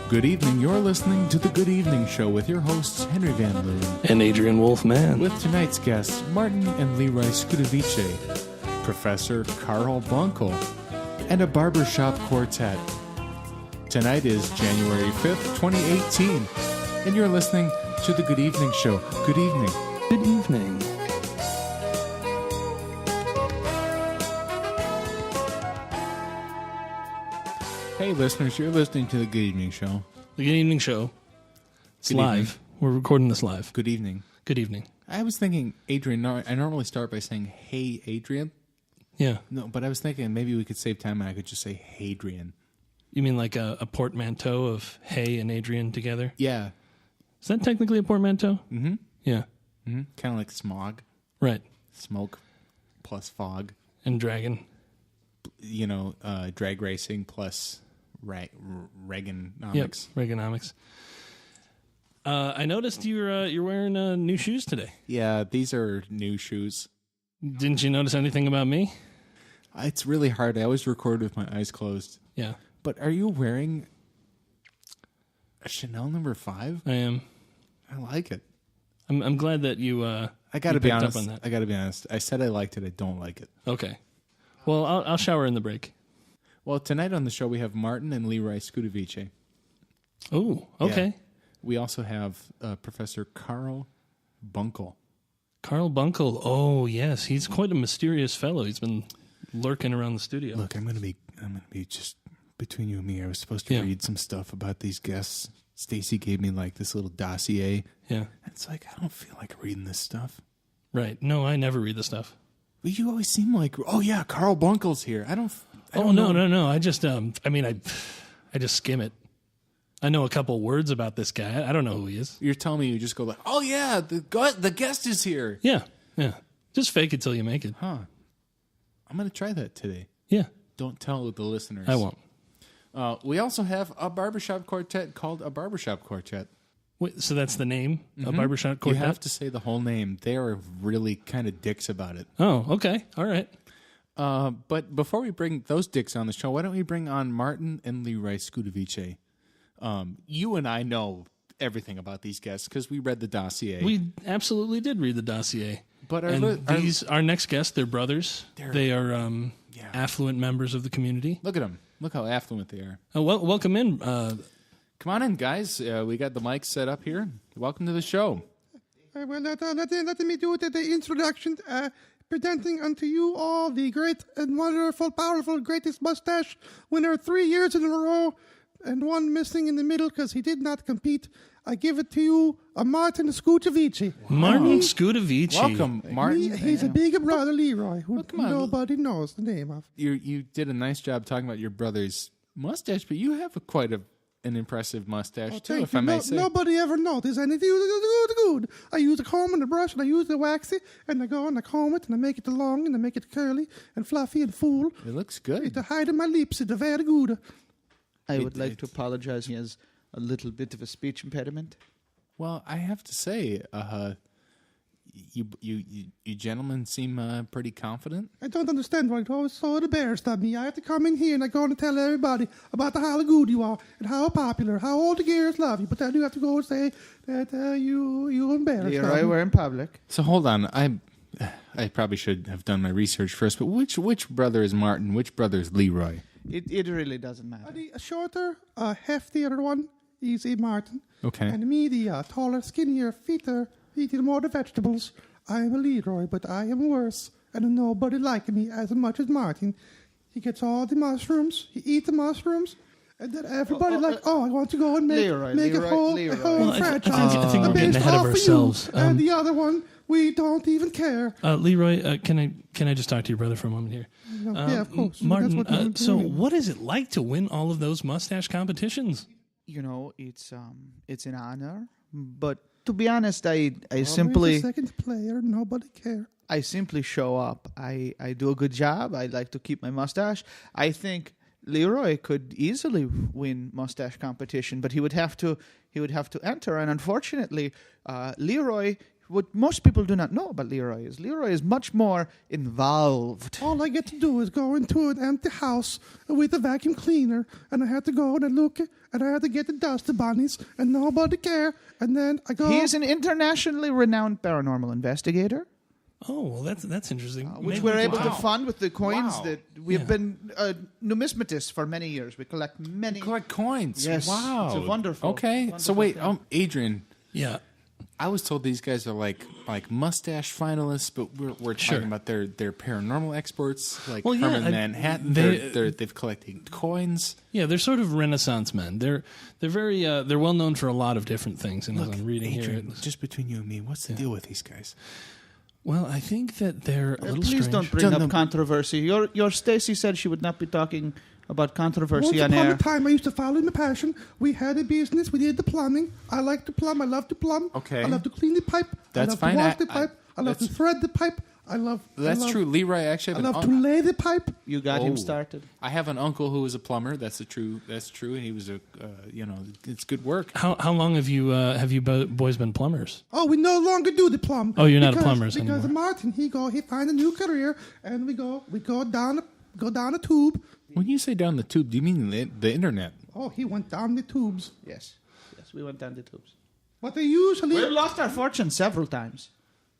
Good evening. You're listening to The Good Evening Show with your hosts, Henry Van Leeuwen. And Adrian Wolfman. With tonight's guests, Martin and Leroy Schudevichye, Professor Carl Bunkle, and A Barbershop Quartet. Tonight is January 5th, 2018, and you're listening to The Good Evening Show. Good evening. Good evening. Hey, listeners, you're listening to The Good Evening Show. The Good Evening Show. It's Good live. evening. We're recording this live. Good evening. Good evening. I was thinking, Adrian, I normally start by saying, hey, Adrian. Yeah. No, but I was thinking maybe we could save time and I could just say, hey, Adrian. You mean like a portmanteau of Hay and Adrian together? Yeah. Is that technically a portmanteau? Mm-hmm. Yeah. Mm-hmm. Kind of like smog. Right. Smoke plus fog. And Dragon. You know, drag racing plus Reaganomics. Yep, Reaganomics. I noticed you're wearing new shoes today. Yeah, these are new shoes. Didn't you notice anything about me? It's really hard. I always record with my eyes closed. Yeah. But are you wearing a Chanel No. 5? I am. I like it. I'm glad that you. I got to be picked honest. up on that. I got to be honest. I said I liked it. I don't like it. Okay. Well, I'll shower in the break. Well, tonight on the show we have Martin and Leroy Schudevichye. Oh, okay. Yeah. We also have Professor Carl Bunkle. Carl Bunkle. Oh, yes. He's quite a mysterious fellow. He's been lurking around the studio. Look, I'm gonna be just between you and me. I was supposed to read some stuff about these guests. Stacy gave me like this little dossier. Yeah. It's like I don't feel like reading this stuff. Right. No, I never read the stuff. But you always seem like, oh yeah, Carl Bunkle's here. I don't No. know. I just, I just skim it. I know a couple words about this guy. I don't know who he is. You're telling me you just go like, oh yeah, the guest is here. Yeah. Just fake it till you make it. Huh. I'm going to try that today. Yeah. Don't tell the listeners. I won't. We also have a barbershop quartet called A Barbershop Quartet. Wait, so that's the name? A Barbershop Quartet? You have to say the whole name. They are really kind of dicks about it. Oh, okay. All right. But before we bring those dicks on the show, why don't we bring on Martin and Leroy Schudevichye? You and I know everything about these guests because we read the dossier. We absolutely did read the dossier. But our next guests, they're brothers. They are affluent members of the community. Look at them. Look how affluent they are. Welcome in. Come on in, guys. We got the mic set up here. Welcome to the show. Well, let me do the introduction. Presenting unto you all the great and wonderful, powerful, greatest mustache winner 3 years in a row, and one missing in the middle because he did not compete. I give it to you, Martin Schudevichye. Wow. Martin Schudevichye. Welcome, Martin. He's a bigger brother, Leroy, who nobody knows the name of. You did a nice job talking about your brother's mustache, but you have quite an impressive mustache, too, if I may say. Nobody ever noticed anything. Good. I use a comb and a brush, and I use the waxy, and I go and I comb it, and I make it long, and I make it curly, and fluffy, and full. It looks good. To hide my lips, it's very good. I would like to apologize. He has a little bit of a speech impediment. Well, I have to say, you gentlemen seem pretty confident. I don't understand why you're always so embarrassed of me. I have to come in here and I go and tell everybody about how good you are and how popular, how all the girls love you. But then you have to go and say that you embarrassed Leroy, me. we're in public. So hold on, I probably should have done my research first. But which brother is Martin? Which brother is Leroy? It really doesn't matter. The shorter, heftier one is Martin. Okay. And me, the taller, skinnier, fitter, eating more the vegetables. I am a Leroy, but I am worse. And nobody like me as much as Martin. He gets all the mushrooms. He eats the mushrooms. And then everybody I want to go and make a whole franchise. I think we're getting ahead of ourselves. And the other one, we don't even care. Leroy, can I just talk to your brother for a moment here? Yeah, of course. Martin, That's what is it like to win all of those mustache competitions? You know, it's an honor. But to be honest, I Always simply a second player. Nobody care. I simply show up. I do a good job. I like to keep my mustache. I think Leroy could easily win mustache competition, but he would have to enter. And unfortunately, Leroy what most people do not know about Leroy is much more involved. All I get to do is go into an empty house with a vacuum cleaner, and I have to go and look, and I have to get the dust bunnies, and nobody care. And then I go. He is an internationally renowned paranormal investigator, Oh, well, that's interesting. which Maybe we're we able can- to fund with the coins Wow. that we've Yeah. been numismatists for many years. We collect many. Collect coins. Yes, Wow. it's a wonderful. Okay. So wonderful wait, thing. Adrian, Yeah. I was told these guys are like mustache finalists, but we're talking Sure. about they're paranormal experts, like Well, yeah, Herman Manhattan. they- They've collected coins. Yeah, they're sort of Renaissance men. They're very they're well known for a lot of different things. And as I'm reading Adrian, here, just between you and me, what's the deal with these guys? well, I think that they're a little Please strange. don't bring up controversy. Your Stacy said she would not be talking about controversy Once on upon air. a time, I used to follow my passion. We had a business. We did the plumbing. I like to plumb. I love to plumb. Okay. I love to clean the pipe. That's I love fine. to wash I- the pipe. I love to that's- thread the pipe. That's true. Leroy actually I have love an to lay the pipe. You got Oh. him started. I have an uncle who was a plumber. That's true. And he was it's good work. How long have you boys been plumbers? Oh, we no longer do the plumb. Oh, you're not a plumbers because anymore. Martin, he find a new career, and we go down a tube. When you say down the tube, do you mean the internet? Oh, he went down the tubes. Yes, we went down the tubes. But they usually We've lost our fortune several times.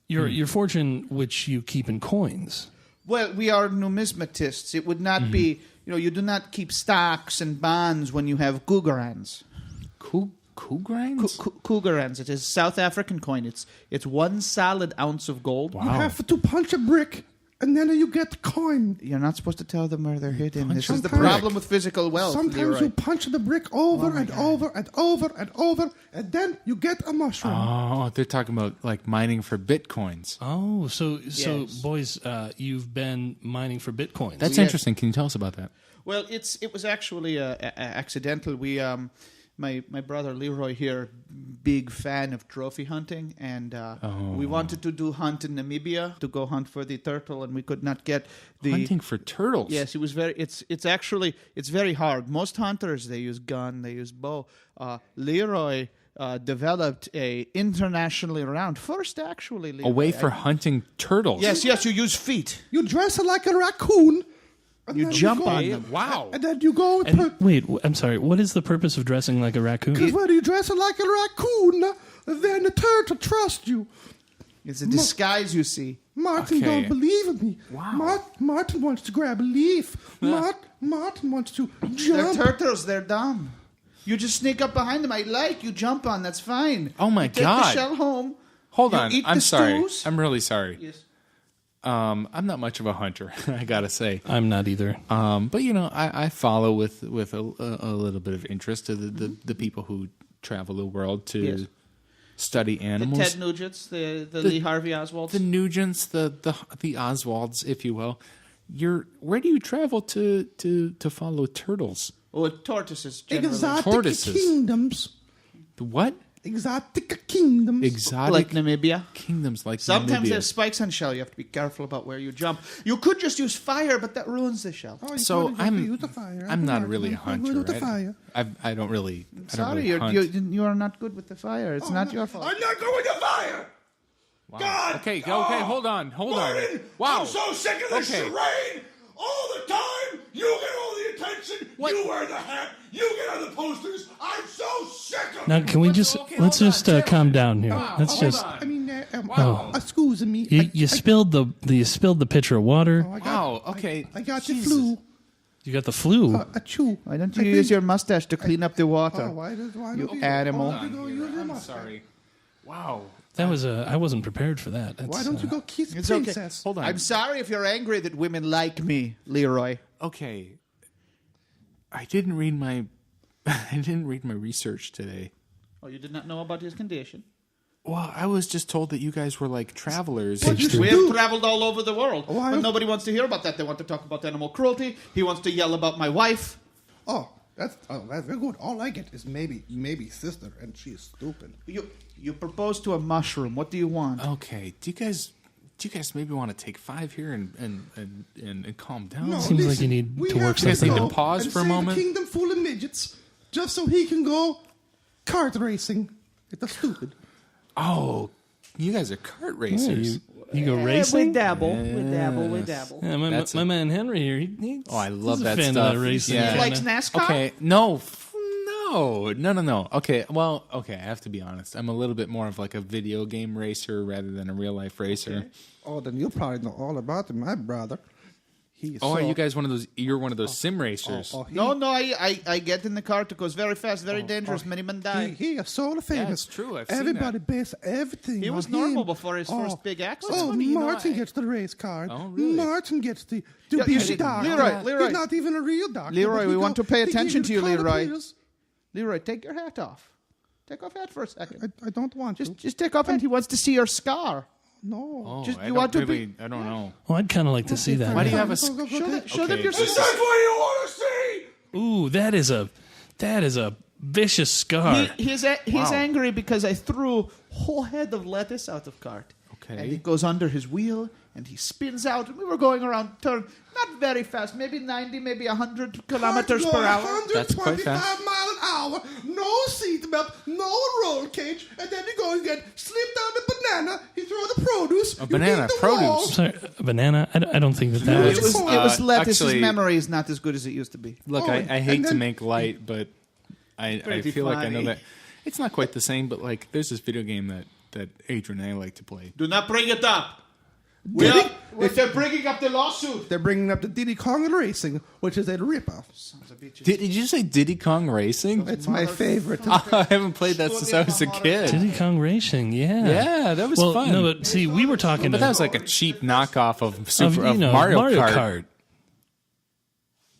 Your fortune, which you keep in coins. Well, we are numismatists. It would not be, you do not keep stocks and bonds when you have cougarans. Cougarans? Cougarans. It is South African coin. It's 1 solid ounce of gold. you have to punch a brick, and then you get the coin. You're not supposed to tell them where they're hidden. This is the Sometimes- problem with physical wealth, Sometimes Leroy. you punch the brick over and over and over and over, and then you get a mushroom. Oh, they're talking about like mining for bitcoins. Oh, so Yes. boys, you've been mining for bitcoins. That's Yes. interesting. Can you tell us about that? Well, it was actually accidental. We my brother Leroy here, big fan of trophy hunting, and we wanted to do hunt in Namibia to go hunt for the turtle, and we could not get the Hunting for turtles. Yes, it was very. It's very hard. Most hunters, they use gun, they use bow. Leroy developed a internationally renowned first, actually. Leroy. A way for hunting turtles. Yes, you use feet. You dress like a raccoon. and You then jump go- on them. Wow. And then you go and And put. wait, I'm sorry. What is the purpose of dressing like a raccoon? Because when you dress like a raccoon, then the turtle trusts you. It's a disguise, you see. Martin Okay. don't believe in me. Wow. Martin wants to grab a leaf. Martin wants to They're jump. turtles. They're dumb. You just sneak up behind them. You jump on. That's fine. Oh, my You take God. the shell home. Hold you on. Eat I'm the sorry. stews. I'm really sorry. Yes. I'm not much of a hunter, I gotta say. I'm not either. But I follow with a little bit of interest to the people who travel the world to Yes. study The animals. Ted Nugents, the Lee Harvey Oswalds. The Nugents, the Oswalds, if you will. Where do you travel to follow turtles? Tortoises, generally. Exotic Tortoises. kingdoms. The what? Exotic kingdoms. Exotic Like Namibia. kingdoms like Sometimes Namibia. there's spikes on shell. You have to be careful about where you jump. You could just use fire, but that ruins the shell. Oh, you So gotta I'm use the fire. I'm not Martin, really a I'm hunter. good with the fire. I don't really. Sorry, I don't really hunt. you are not good with the fire. It's not your fault. I'm not going to fire! Wow. God! Okay, oh, hold on. Martin, Wow. I'm so sick of this Okay. charade! All the time! You get all the attention! What? You wear the hat! You get on the posters! I'm so sick of Now, it! can we Let's- just okay, let's hold on, just Jerry. calm down here. Let's hold just. on. I mean, Wow. excuse me. You spilled the pitcher of water. Wow. Okay. I got Jesus. the flu. You got the flu. A chew. Why don't you use your mustache to clean up the water? Oh, why don't You you animal. Why don't you go use your I'm mustache? sorry. Wow. That was I wasn't prepared for that. Why don't you go kiss It's okay. princess? Hold on. I'm sorry if you're angry that women like me, Leroy. Okay. I didn't read my research today. Oh, you did not know about his condition? Well, I was just told that you guys were like travelers. What you We do? have traveled all over the world, Why- but nobody wants to hear about that. They want to talk about animal cruelty. He wants to yell about my wife. Oh, that's very good. All I get is maybe sister, and she is stupid. You propose to a mushroom. What do you want? Okay. Do you guys maybe want to take 5 here and calm down? No, Seems like listen, you need we to have work You guys something need out. to pause and for a save moment? A kingdom full of midgets, just so he can go kart racing. It's stupid. Oh, You guys are kart racers. You go racing? We dabble. Yeah, my man Henry here, I love he's that a fan stuff. of that racing. Yeah. He likes NASCAR? Okay, no. Okay, well, I have to be honest. I'm a little bit more of like a video game racer rather than a real life racer. Okay. Oh, then you'll probably know all about him, my brother. Are you guys one of those? You're one of those sim racers. No, I get in the cart. It goes very fast, very dangerous. Many men die. He is so famous. That's true. I've seen Everybody that. based everything He on was him. normal before his first big accident. Oh, funny, Martin gets the race card. Oh, really? Martin gets to be a doctor. Leroy. He's not even a real doctor. Leroy, but we he want to pay he attention gives to you, the Leroy. pills. Leroy, take your hat off. Take off your hat for a second. I don't want to. Just take off it. He wants to see your scar. No. Oh, Just- I you don't want to really, I don't know. Well, I'd kind of like to see that. Why do you have a? Go, go, go, Show go. them, show them Okay, your this scar. That's what you want to see! Ooh, that is a vicious scar. He's angry because I threw a whole head of lettuce out of cart. Okay. And it goes under his wheel, and he spins out. And we were going around turn, not very fast, maybe 90, maybe 100 kilometers per hour. 125 That's quite fast. miles an hour, no seatbelt, no roll cage, and then you go and get slipped down the banana, you throw the produce. A banana, you beat the produce. wall. Sorry, a banana? I don't think that It was. was lettuce. actually- His memory is not as good as it used to be. Look, Oh, I hate and to then- make light, but I Pretty feel like I know funny. that it's not quite the same. But like, there's this video game that Adrian and I like to play. Do not bring it up. If they're bringing up the lawsuit. They're bringing up the Diddy Kong Racing, which is a ripoff. Did you say Diddy Kong Racing? It's my favorite. I haven't played that since I was a kid. Diddy Kong Racing, yeah. Yeah, that was fun. No, but see, we were talking But that was like a cheap knockoff of of Mario Kart.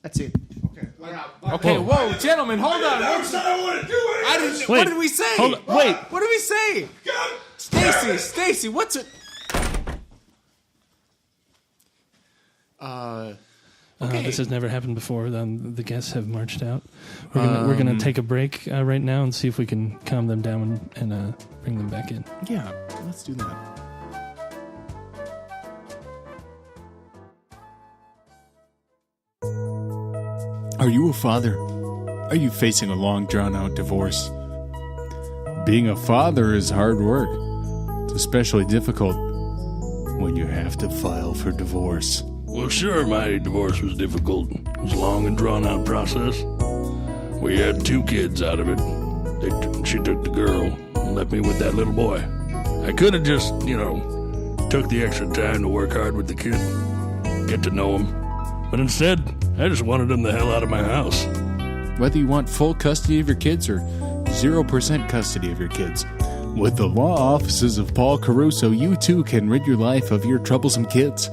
That's it. Okay, we're out. Okay, whoa, gentlemen, hold on. I don't want to do anything. I didn't. Wait, what did we say? hold on, wait. What did we say? Stacy, what's it? This has never happened before. The guests have marched out. We're gonna take a break right now and see if we can calm them down and bring them back in. Yeah, let's do that. Are you a father? Are you facing a long, drawn-out divorce? Being a father is hard work. It's especially difficult when you have to file for divorce. Well, sure, my divorce was difficult. It was a long and drawn-out process. We had 2 kids out of it. She took the girl and left me with that little boy. I could have just, took the extra time to work hard with the kid, get to know him. But instead, I just wanted him the hell out of my house. Whether you want full custody of your kids or 0% custody of your kids, with the law offices of Paul Caruso, you too can rid your life of your troublesome kids.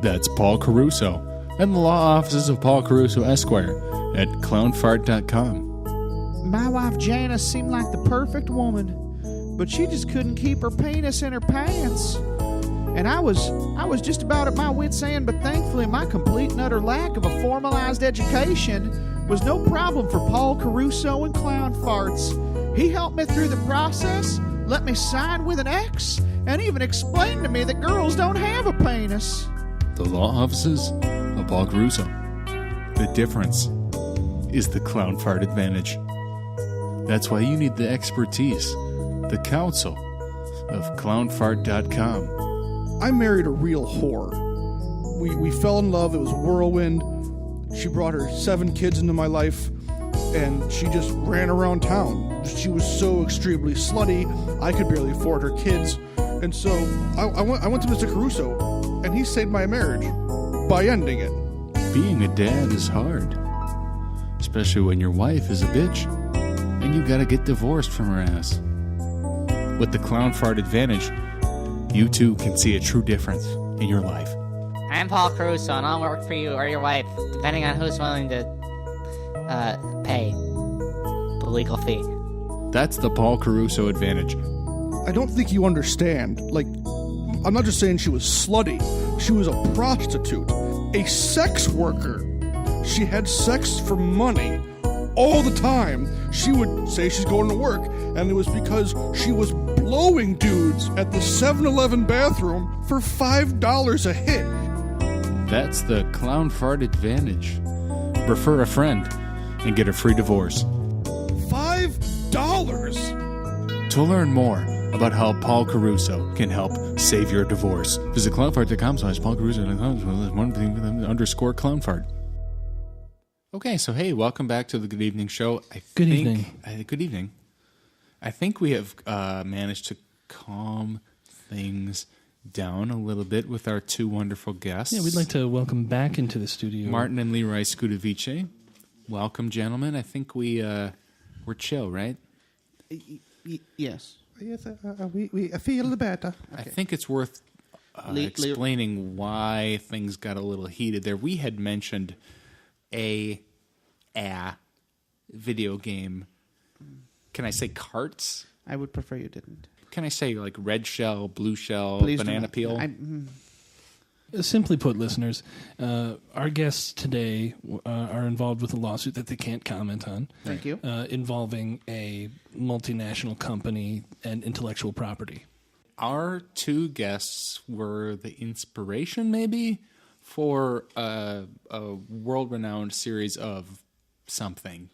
That's Paul Caruso and the law offices of Paul Caruso Esquire at clownfart.com. My wife Jana seemed like the perfect woman, but she just couldn't keep her penis in her pants. And I was just about at my wit's end, but thankfully my complete and utter lack of a formalized education was no problem for Paul Caruso and Clown Farts. He helped me through the process, let me sign with an X, and even explained to me that girls don't have a penis. The law offices of Paul Caruso. The difference is the Clown Fart advantage. That's why you need the expertise, the counsel of clownfart.com. I married a real whore. We fell in love. It was a whirlwind. She brought her 7 kids into my life, and she just ran around town. She was so extremely slutty, I could barely afford her kids. And so I went to Mr. Caruso, and he saved my marriage by ending it. Being a dad is hard, especially when your wife is a bitch and you gotta get divorced from her ass. With the Clown Fart advantage, you too can see a true difference in your life. I'm Paul Caruso, and I'll work for you or your wife, depending on who's willing to pay the legal fee. That's the Paul Caruso advantage. I don't think you understand. Like, I'm not just saying she was slutty. She was a prostitute, a sex worker. She had sex for money all the time. She would say she's going to work, and it was because she was blowing dudes at the 7-Eleven bathroom for $5 a hit. That's the Clown Fart advantage. Refer a friend and get a free divorce. $5? To learn more about how Paul Caruso can help save your divorce. Visit clownfart.com/Paul Caruso _clownfart. Okay, so hey, welcome back to the Good Evening Show. Good evening. Good evening. I think we have managed to calm things down a little bit with our two wonderful guests. Yeah, we'd like to welcome back into the studio Martin and Leroy Schudevichye. Welcome, gentlemen. I think we're chill, right? Yes. Yes, we feel better. Okay. I think it's worth explaining why things got a little heated there. We had mentioned a video game. Can I say carts? I would prefer you didn't. Can I say like red shell, blue shell, Please banana peel? Simply put, listeners, our guests today are involved with a lawsuit that they can't comment on. Thank you. Involving a multinational company and intellectual property. Our two guests were the inspiration, maybe, for a world-renowned series of something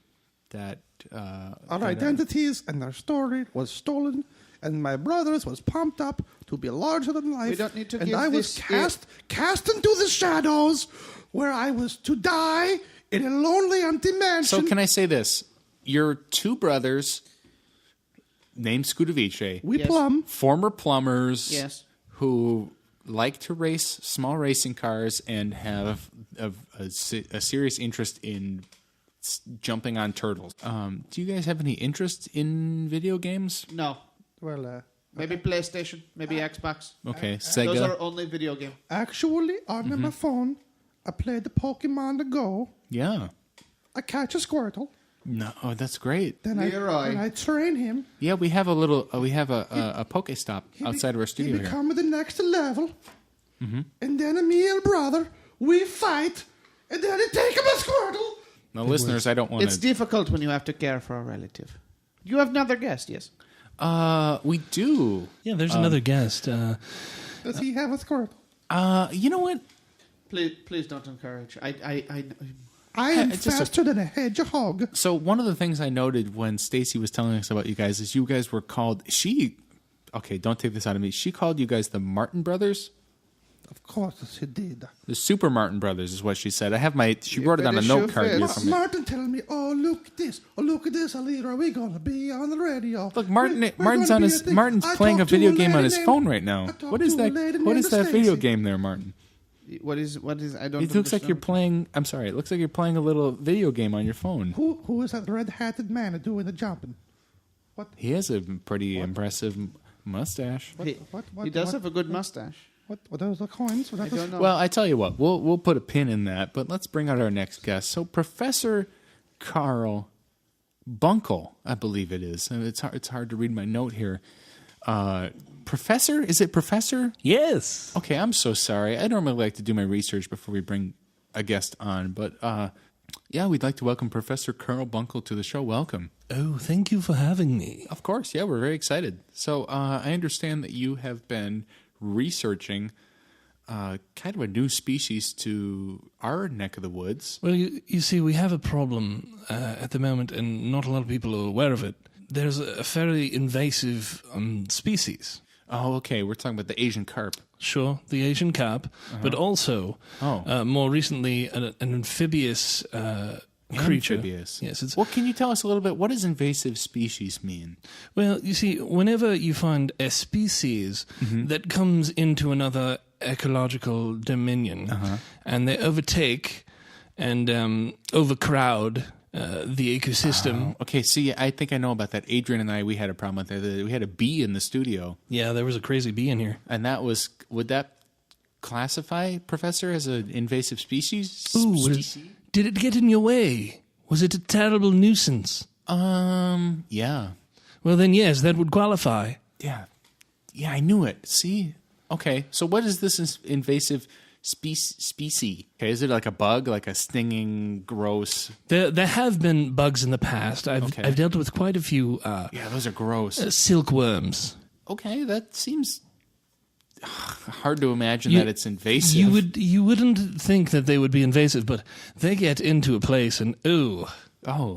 that... our identities and our story was stolen, and my brothers was pumped up to be larger than life. We don't need to and give I was this cast into the shadows, where I was to die in a lonely, empty mansion. So can I say this? Your two brothers, named Schudevichye, We plumb. former plumbers, Yes. who like to race small racing cars and have a serious interest in jumping on turtles. Do you guys have any interest in video games? No. Well, Maybe PlayStation, maybe Xbox. Okay, Sega. Those are only video games. actually, on my phone, I played the Pokemon Go. Yeah. I catch a Squirtle. No, oh, that's great. Then Leroy. I train him. Yeah, we have a little. We have a Pokestop outside of our studio He here. become the next level. And then me and brother, we fight. And then I take him a Squirtle. Now, listeners, I don't want It's difficult when you have to care for a relative. You have another guest, yes? We do. Yeah, there's another guest. Does he have a Squirtle? You know what? Please don't encourage. I I am it's just faster than a hedgehog. So one of the things I noted when Stacy was telling us about you guys is you guys were called. Okay, don't take this out of me. She called you guys the Martin Brothers. Of course he did. The Super Martin Brothers is what she said. I have she wrote it on a note card here from me. Martin telling me, oh, look at this. Oh, look at this, Alira. We're going to be on the radio. Look, Martin's playing a video game on his phone right now. What is that video game there, Martin? What is I don't It looks like you're playing. I'm sorry. It looks like you're playing a little video game on your phone. Who is that red-hatted man doing the jumping? What? He has a pretty impressive mustache. He does have a good mustache. What are those the coins? I don't know. Well, I tell you what, we'll put a pin in that, but let's bring out our next guest. So, Professor Carl Bunkle, I believe it is. It's hard to read my note here. Professor? Is it Professor? Yes. Okay, I'm so sorry. I normally like to do my research before we bring a guest on, but yeah, we'd like to welcome Professor Carl Bunkle to the show. Welcome. Oh, thank you for having me. Of course, yeah, we're very excited. So, I understand that you have been researching kind of a new species to our neck of the woods. Well, you see, we have a problem at the moment, and not a lot of people are aware of it. There's a fairly invasive species. Oh, okay. We're talking about the Asian carp. Sure, the Asian carp, but also, more recently, an amphibious creature. Amphibious. Yes. Well, can you tell us a little bit, what does invasive species mean? Well, you see, whenever you find a species that comes into another ecological dominion, and they overtake and overcrowd the ecosystem. Okay, see, I think I know about that. Adrian and I, we had a problem with that. We had a bee in the studio. Yeah, there was a crazy bee in here. And would that classify, Professor, as an invasive species? Ooh, did it get in your way? Was it a terrible nuisance? Yeah. Well, then, yes, that would qualify. Yeah, I knew it. See? Okay, so what is this invasive species? Okay, is it like a bug, like a stinging, gross... There have been bugs in the past. I've dealt with quite a few... yeah, those are gross. Silkworms. Okay, that seems... hard to imagine that it's invasive. You wouldn't think that they would be invasive, but they get into a place and oh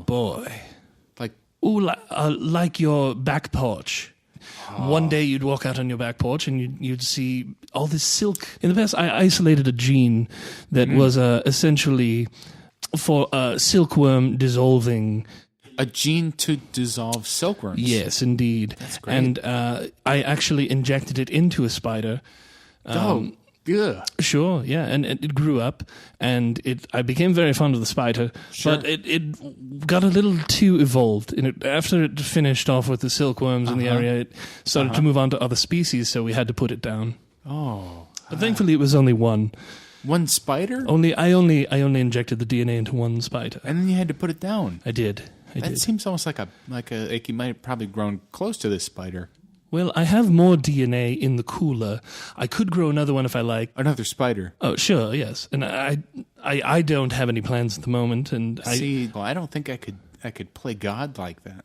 boy, like like your back porch. one day you'd walk out on your back porch and you'd see all this silk. In the past, I isolated a gene that was essentially for silkworm dissolving. A gene to dissolve silkworms. Yes, indeed. That's great. And I actually injected it into a spider. Yeah. Sure, yeah, and it grew up, and I became very fond of the spider, but it got a little too evolved. And after it finished off with the silkworms in the area, it started to move on to other species, so we had to put it down. Oh. But thankfully it was only one. One spider? I only injected the DNA into one spider. And then you had to put it down. I did. That seems almost like you might have probably grown close to this spider. Well, I have more DNA in the cooler. I could grow another one if I like. Another spider. Oh, sure, yes. And I don't have any plans at the moment. And I don't think I could play God like that.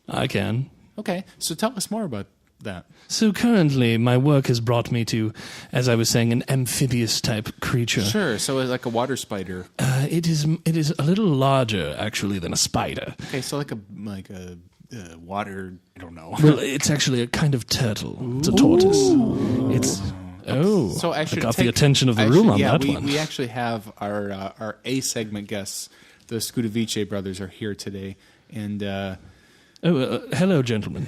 I can. Okay, so tell us more about that. So currently, my work has brought me to, as I was saying, an amphibious type creature. Sure, so it's like a water spider. It is a little larger actually than a spider. Okay, so like a water. I don't know. Well, it's actually a kind of turtle. It's a tortoise. It's so I got the attention of the room on that one. We actually have our A segment guests. The Schudevichye brothers are here today, and. Hello, gentlemen.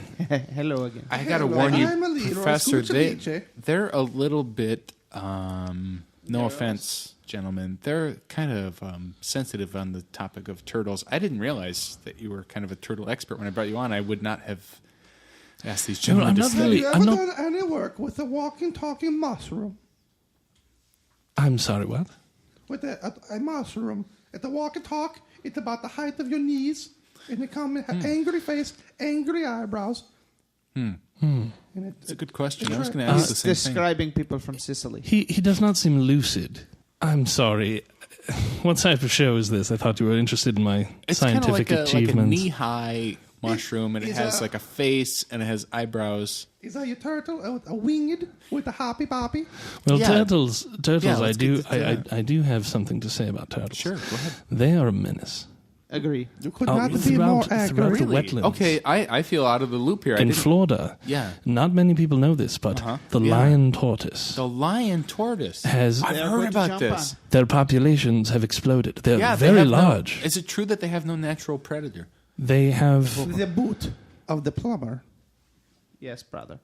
Hello again. I got to warn you, I'm a Leroy Professor, Schudevichye. they're a little bit, no offense, gentlemen, they're kind of sensitive on the topic of turtles. I didn't realize that you were kind of a turtle expert when I brought you on. I would not have asked these gentlemen to Have stay. you ever done any work with a walking, talking mushroom? I'm sorry, what? With a mushroom. At the walk and talk, it's about the height of your knees. And they come with an angry face, angry eyebrows. It's a good question. I was going to ask the same thing. Describing people from Sicily. He does not seem lucid. I'm sorry. What type of show is this? I thought you were interested in my scientific achievements. It's like a knee-high mushroom, and it has like a face, and it has eyebrows. Is that your turtle? A winged with a hoppy poppy? Well, Yeah. turtles. Yeah, I let's do. get to I do have something to say about turtles. Sure, go ahead. They are a menace. Agree. You could not be throughout more the accurate. wetlands. Okay, I feel out of the loop here. In Florida, Yeah. not many people know this, but the lion tortoise The lion tortoise. has I've heard about this. their populations have exploded. They're Yeah, very large. Is it true that they have no natural predator? They have. The boot of the plumber. Yes, brother.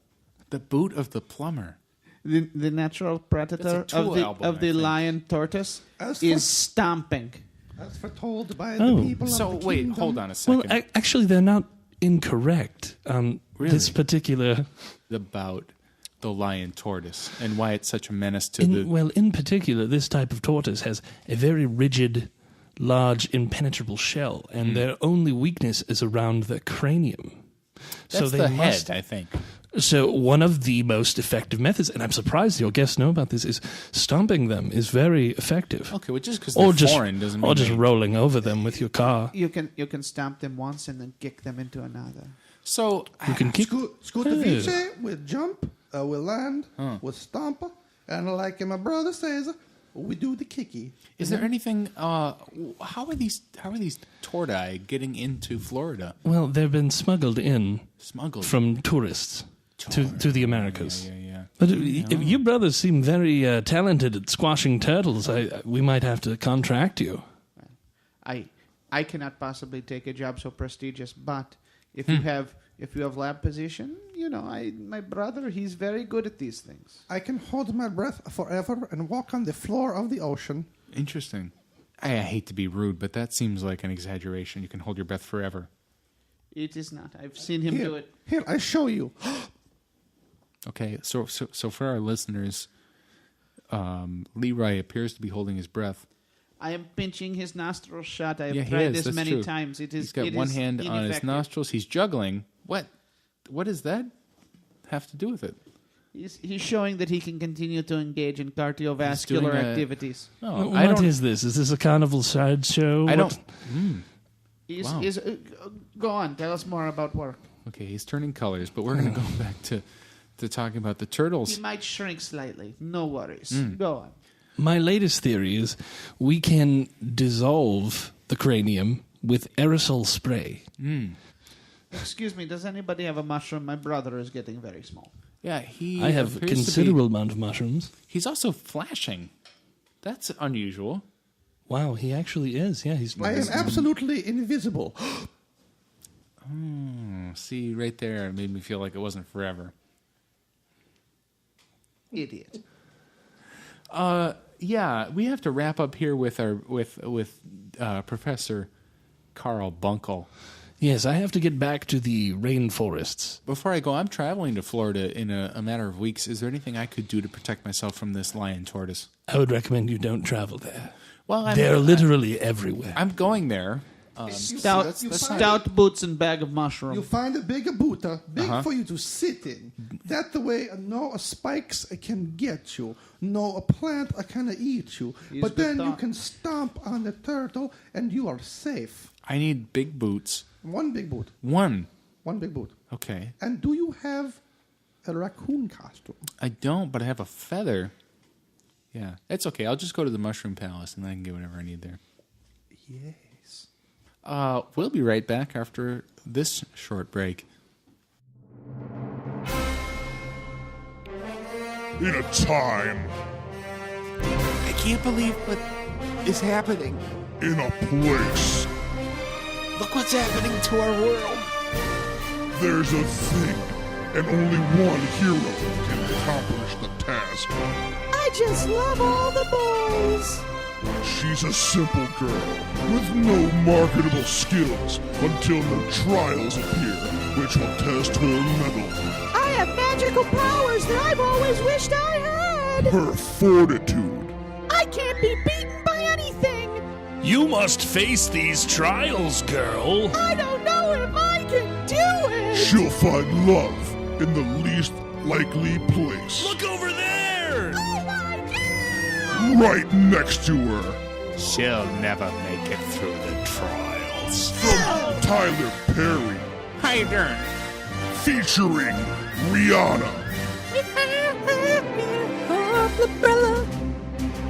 The boot of the plumber. The natural predator That's a Tool album, of the I think. lion tortoise As is stomping. As foretold by Oh. the people So of the wait, kingdom. hold on a Well, second. actually, they're not incorrect. Really? This particular. About the lion tortoise and why it's such a menace to the. In particular, this type of tortoise has a very rigid, large, impenetrable shell, and their only weakness is around their cranium. That's they the must, head, I think. So one of the most effective methods, and I'm surprised your guests know about this, is stomping them is very effective. Okay, well, just because they're foreign doesn't mean or just they- rolling over them with your car. You can stamp them once and then kick them into another. So You can kick. Schudevichye will jump, will land, will stomp, and like my brother says, we do the kicky. is there anything? How are these tortoise getting into Florida? Well, they've been smuggled in Smuggled from tourists to the Americas. Yeah. But if you brothers seem very talented at squashing turtles, we might have to contract you. I cannot possibly take a job so prestigious, but if you have lab position, my brother, he's very good at these things. I can hold my breath forever and walk on the floor of the ocean. Interesting. I hate to be rude, but that seems like an exaggeration. You can hold your breath forever. It is not. I've seen him do it. Here, I show you. Okay, so for our listeners, Leroy appears to be holding his breath. I am pinching his nostrils shut. I have He tried is, this that's many true. times. He's got one hand on his nostrils. He's juggling. What does that have to do with it? He's showing that he can continue to engage in cardiovascular doing activities. Oh, What is this? Is this a carnival sideshow? I don't. Wow. Go on. Tell us more about work. Okay, he's turning colors, but we're going to go back to talking about the turtles. He might shrink slightly. No worries. Go on. My latest theory is we can dissolve the cranium with aerosol spray. Excuse me, does anybody have a mushroom? My brother is getting very small. Yeah, he. I have a appears to considerable amount of mushrooms. He's also flashing. That's unusual. Wow, he actually is. Yeah, he's. I am absolutely invisible. See, right there, it made me feel like it wasn't forever. Idiot. Yeah, we have to wrap up here with our Professor Carl Bunkle. Yes, I have to get back to the rainforests. Before I go, I'm traveling to Florida in a matter of weeks. Is there anything I could do to protect myself from this lion tortoise? I would recommend you don't travel there. Well, They're literally everywhere. I'm going there. Stout boots and bag of mushroom. You find a bigger Buddha, for you to sit in. That the way no spikes can get you, no plant can eat you. But then you can stomp on the turtle and you are safe. I need big boots. One big boot. One big boot. Okay. And do you have a raccoon costume? I don't, but I have a feather. Yeah, it's okay. I'll just go to the Mushroom Palace and I can get whatever I need there. Yes. We'll be right back after this short break. In a time, I can't believe what is happening. in a place, Look what's happening to our world. there's a thing, and only one hero can accomplish the task. I just love all the boys. She's a simple girl with no marketable skills until the trials appear, which will test her mettle, I have magical powers that I've always wished I had. her fortitude, I can't be beaten by anything. You must face these trials, girl. I don't know if I can do it. she'll find love in the least likely place, Look over there! Oh my God! right next to her. She'll never make it through the trials. From Tyler Perry, How you doing? featuring Rihanna,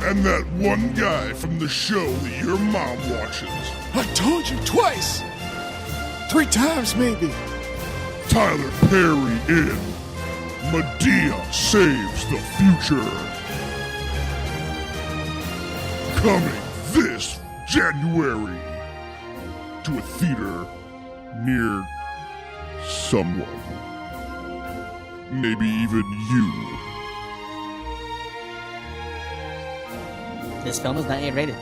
and that one guy from the show that your mom watches. I told you twice. 3 times maybe. Tyler Perry in Medea Saves the Future. Coming this January to a theater near someone. Maybe even you. This film is not yet rated.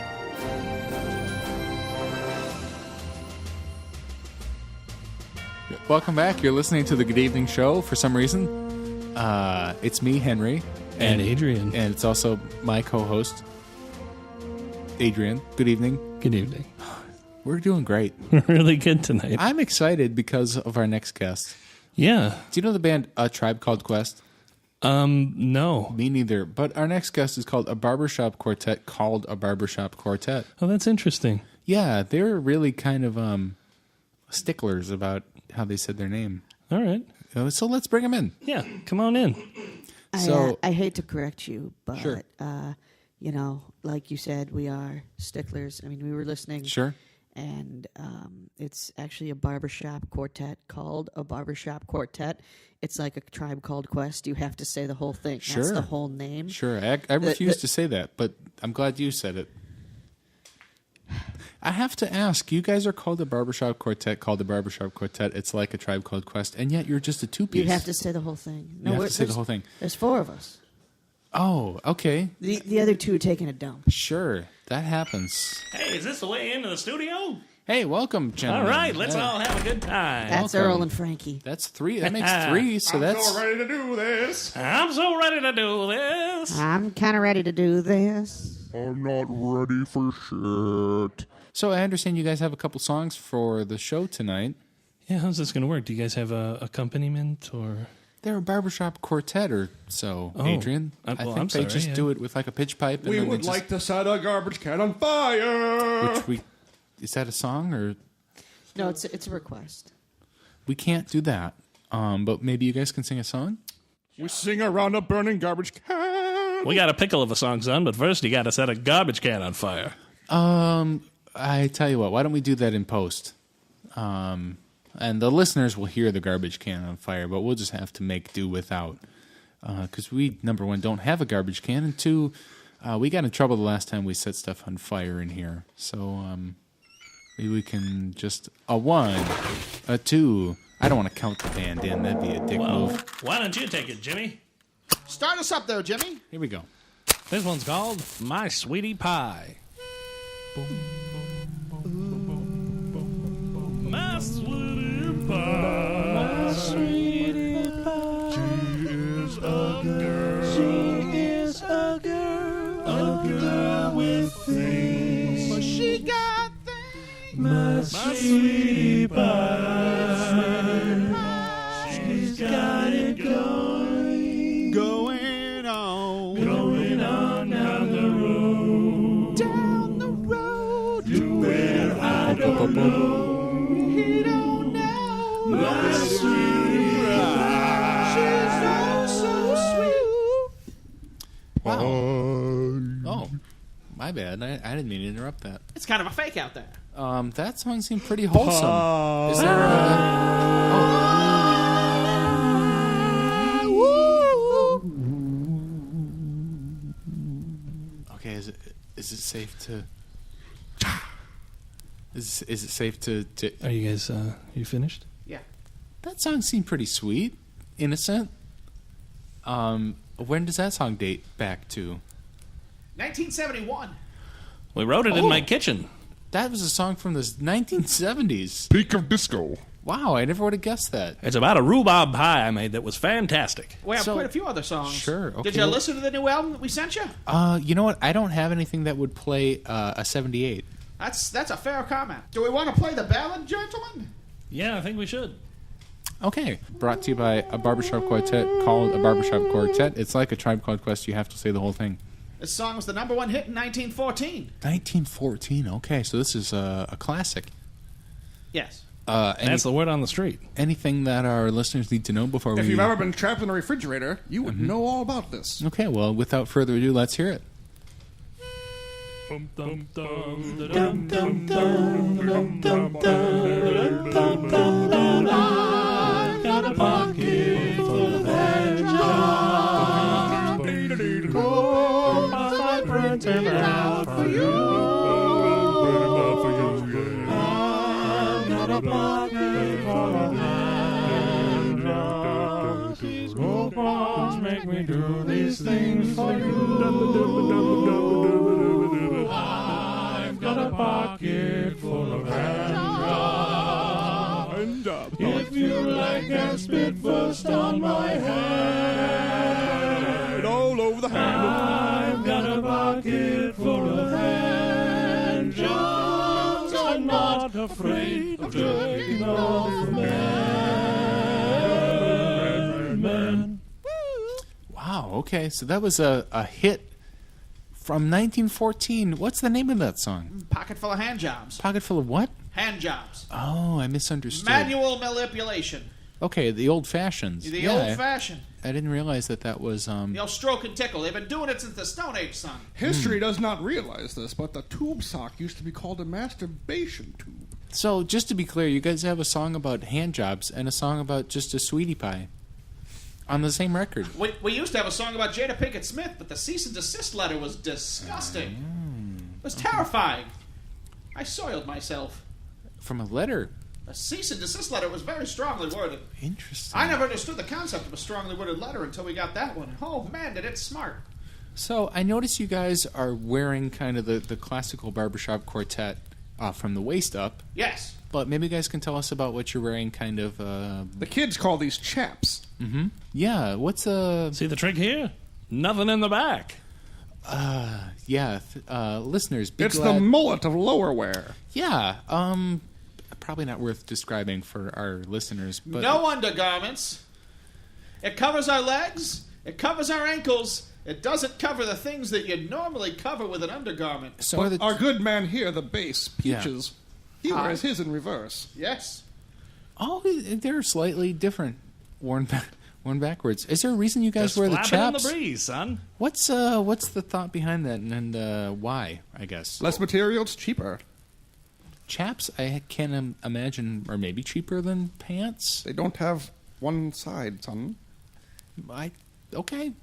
Welcome back. You're listening to the Good Evening Show. For some reason, it's me, Henry, And Adrian. and it's also my co-host, Adrian. Good evening. Good evening. We're doing great. Really good tonight. I'm excited because of our next guest. Yeah. Do you know the band A Tribe Called Quest? No. Me neither. But our next guest is called A Barbershop Quartet called A Barbershop Quartet. Oh, that's interesting. Yeah, they're really kind of sticklers about how they said their name. All right. So let's bring them in. Yeah, come on in. I hate to correct you, but Sure. you know, like you said, we are sticklers. I mean, we were listening. Sure. And it's actually a barbershop quartet called A Barbershop Quartet. It's like a Tribe Called Quest. You have to say the whole thing. Sure. That's the whole name. Sure. I refuse to say that, but I'm glad you said it. I have to ask, you guys are called a Barbershop Quartet, called the Barbershop Quartet. It's like a Tribe Called Quest, and yet you're just a two-piece. You have to say the whole thing. You have to say the whole thing. There's 4 of us. Oh, okay. The other 2 are taking a dump. Sure. That happens. Hey, is this the way into the studio? Hey, welcome, gentlemen. All right, let's all have a good time. That's welcome. Earl and Frankie. That's 3. That makes 3, so that's... ready to do this. I'm so ready to do this. I'm kind of ready to do this. I'm not ready for shit. So I understand you guys have a couple songs for the show tonight. Yeah, how's this going to work? Do you guys have a accompaniment or? They're a barbershop quartet or so, Oh. Adrian. Well, I think I'm they sorry, just yeah. do it with like a pitch pipe. And We then would they like to set a garbage can on fire. just, is that a song or No, it's a request. we can't do that? But maybe you guys can sing a song. We sing around a burning garbage can. We got a pickle of a song, son, but first you got to set a garbage can on fire. I tell you what, why don't we do that in post? and the listeners will hear the garbage can on fire, but we'll just have to make do without. Because we, number one, don't have a garbage can, and two, we got in trouble the last time we set stuff on fire in here. So maybe we can just a 1, a 2. I don't want to count the band in. That'd be a dick move. Why don't you take it, Jimmy? Start us up there, Jimmy. Here we go. This one's called My Sweetie Pie. My sweetie pie. My sweetie pie. She is a girl. She is a girl. A girl with things. But she got things. My sweetie pie. She's got it going. Going on. Going on down the road. Down the road. To where I don't know. He don't know. My sweetie pie. She's so sweet. Wow. Oh, my bad. I didn't mean to interrupt that. It's kind of a fake out there. That song seemed pretty wholesome. Is there a... Okay, is it safe to... Is it safe to... Are you guys, you finished? Yeah. That song seemed pretty sweet. Innocent. When does that song date back to? 1971. We wrote it in my kitchen. That was a song from the 1970s. Peak of disco. Wow, I never would have guessed that. It's about a rhubarb pie I made that was fantastic. We have So- quite a few other songs. Sure, okay. Did you listen to the new album that we sent you? You know what? I don't have anything that would play a 78. That's a fair comment. Do we want to play the ballad, gentlemen? Yeah, I think we should. Okay. Brought to you by a barbershop quartet called A Barbershop Quartet. It's like a Tribe Called Quest. You have to say the whole thing. This song was the #1 hit in 1914. 1914. Okay, so this is a classic. Yes. That's the word on the street. Anything that our listeners need to know before If we... you've ever been trapped in a refrigerator, you would know all about this. Okay, well, without further ado, let's hear it. I've got a pocket full of hand jobs. Oh, my friends are out for you. I've got a pocket full of hand jobs. These robots make me do these things for you. I've got a pocket full of hand jobs. If you like, I'll spit first on my hand. All over the hand. I've got a pocket full of hand jobs. I'm not afraid of jerking off a man. Wow, okay, so that was a hit from 1914. What's the name of that song? Pocket full of hand jobs. Pocket full of what? Hand jobs. Oh, I misunderstood. Manual manipulation. Okay, the old fashions. The old fashioned. I didn't realize that was... The old stroke and tickle. They've been doing it since the Stone Age, son. History does not realize this, but the tube sock used to be called a masturbation tube. So, just to be clear, you guys have a song about hand jobs and a song about just a sweetie pie on the same record. We used to have a song about Jada Pinkett Smith, but the cease and desist letter was disgusting. It was terrifying. I soiled myself. From a letter. A cease and desist letter was very strongly worded. Interesting. I never understood the concept of a strongly worded letter until we got that one. Oh, man, did it smart. So, I notice you guys are wearing kind of the classical barbershop quartet from the waist up. Yes. But maybe you guys can tell us about what you're wearing kind of... The kids call these chaps. Mm-hmm. Yeah, what's See the trick here? Nothing in the back. Listeners, be It's glad... the mullet of lower wear. Yeah, probably not worth describing for our listeners, but... No undergarments. It covers our legs. It covers our ankles. It doesn't cover the things that you normally cover with an undergarment. So But our good man here, the bass, Peaches, he wears his in reverse. Yes. Oh, they're slightly different. Worn backwards. Is there a reason you guys Just wear the flapping in chaps? the breeze, son. What's the thought behind that, and why? I guess Less material, it's cheaper. chaps, I can't imagine, are maybe cheaper than pants. They don't have one side, son. Okay.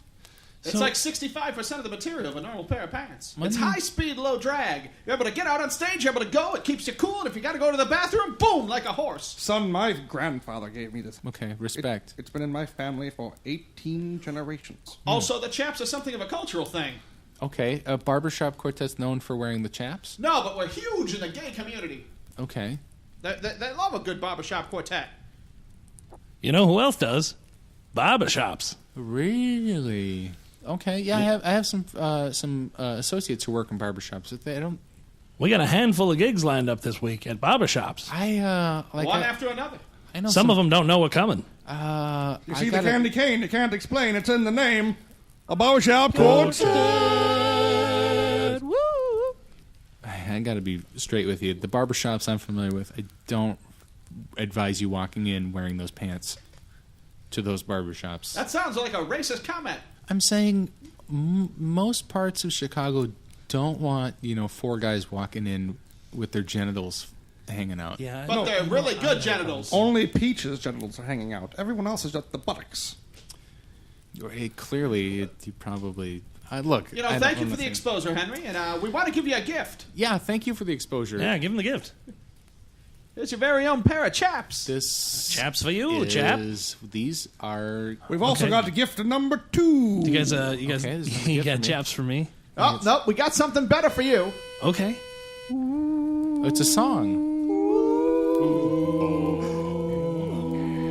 It's like 65% of the material of a normal pair of pants. It's high speed, low drag. You're able to get out on stage, you're able to go, it keeps you cool, and if you got to go to the bathroom, boom, like a horse. Son, my grandfather gave me this. Okay, respect. It's been in my family for 18 generations. Also, the chaps are something of a cultural thing. Okay, a barbershop quartet's known for wearing the chaps? No, but we're huge in the gay community. Okay. They love a good barbershop quartet. You know who else does? Barbershops. Really? Okay, yeah, I have some associates who work in barbershops. They don't. We got a handful of gigs lined up this week at barbershops. One after another. I know some of them don't know we're coming. You see the candy cane, you can't explain. It's in the name. A Barbershop Quartet. Woo! I got to be straight with you. The barbershops I'm familiar with, I don't advise you walking in wearing those pants to those barbershops. That sounds like a racist comment. I'm saying most parts of Chicago don't want, 4 guys walking in with their genitals hanging out. Yeah, but they're really good genitals. Only Peach's genitals are hanging out. Everyone else is just the buttocks. Clearly, you probably... look, thank you for the exposure, Henry, and we want to give you a gift. Yeah, thank you for the exposure. Yeah, give him the gift. It's your very own pair of chaps. Chaps for you, chap. These are... We've also got a gift to number 2. You guys, you got chaps for me? Oh, no, we got something better for you. Okay. It's a song.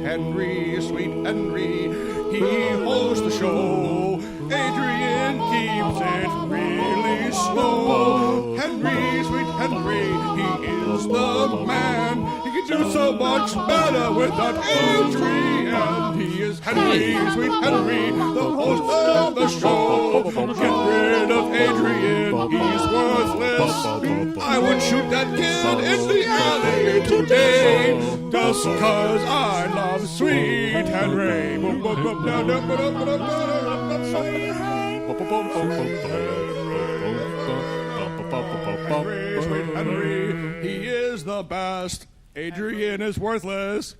Henry, sweet Henry, he hosts the show. Adrian keeps it really slow. Henry, sweet Henry, he is the man. He can do so much better without Adrian. He is Henry, sweet Henry, the host of the show. Get rid of Adrian, he's worthless. I would shoot that kid in the alley today, just cause I love sweet Henry. Sweet Henry, he is the best. Adrian is worthless.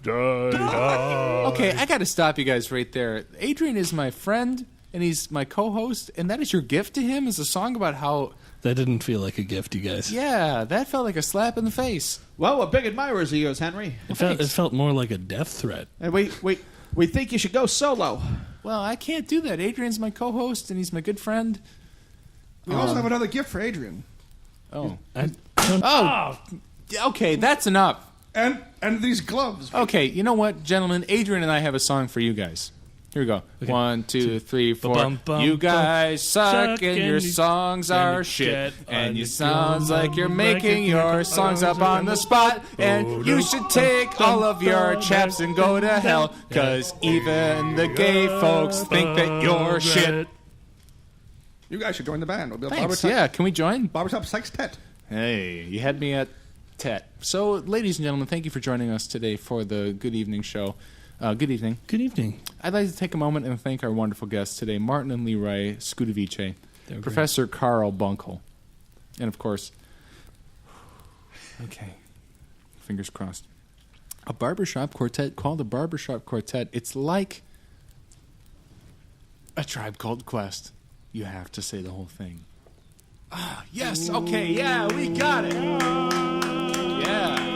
Okay, I got to stop you guys right there. Adrian is my friend, and he's my co-host, and that is your gift to him? Is a song about how... That didn't feel like a gift, you guys. Yeah, that felt like a slap in the face. Well, we're big admirers of yours, Henry. It felt more like a death threat. And we think you should go solo. Well, I can't do that. Adrian's my co-host, and he's my good friend. We also have another gift for Adrian. Oh. Okay, that's enough. And these gloves. Okay, you know what, gentlemen? Adrian and I have a song for you guys. Here we go. Okay. 1, 2, 3, 4. You guys suck and your songs are shit. And you sounds like you're making your songs up on the spot. And you should take all of your chaps and go to hell. Cause even the gay folks think that you're shit. You guys should join the band. We'll be Thanks, yeah, can we join? Barbershop Sextet. Hey, you had me at Tet. So, ladies and gentlemen, thank you for joining us today for the Good Evening Show. Good evening. Good evening. I'd like to take a moment and thank our wonderful guests today, Martin and Leroy Schudevichye, Professor Carl Bunkle, and of course, okay, fingers crossed, a barbershop quartet called a Barbershop Quartet. It's like a Tribe Called Quest. You have to say the whole thing. Ah, yes, okay, yeah, we got it. Yeah.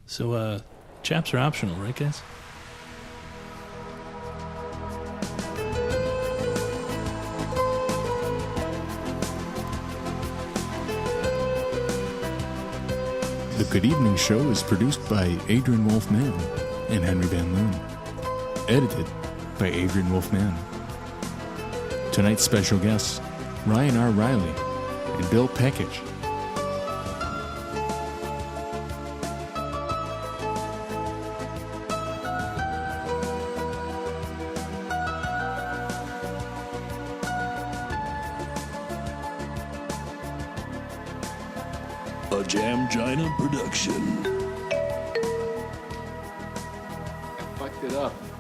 So, chaps are optional, right, guys? The Good Evening Show is produced by Adrian Wolfman and Henry Van Loon. Edited by Adrian Wolfman. Tonight's special guests, Ryan R. Reilly and Bill Pekoc. A Jamginaproduction. it up.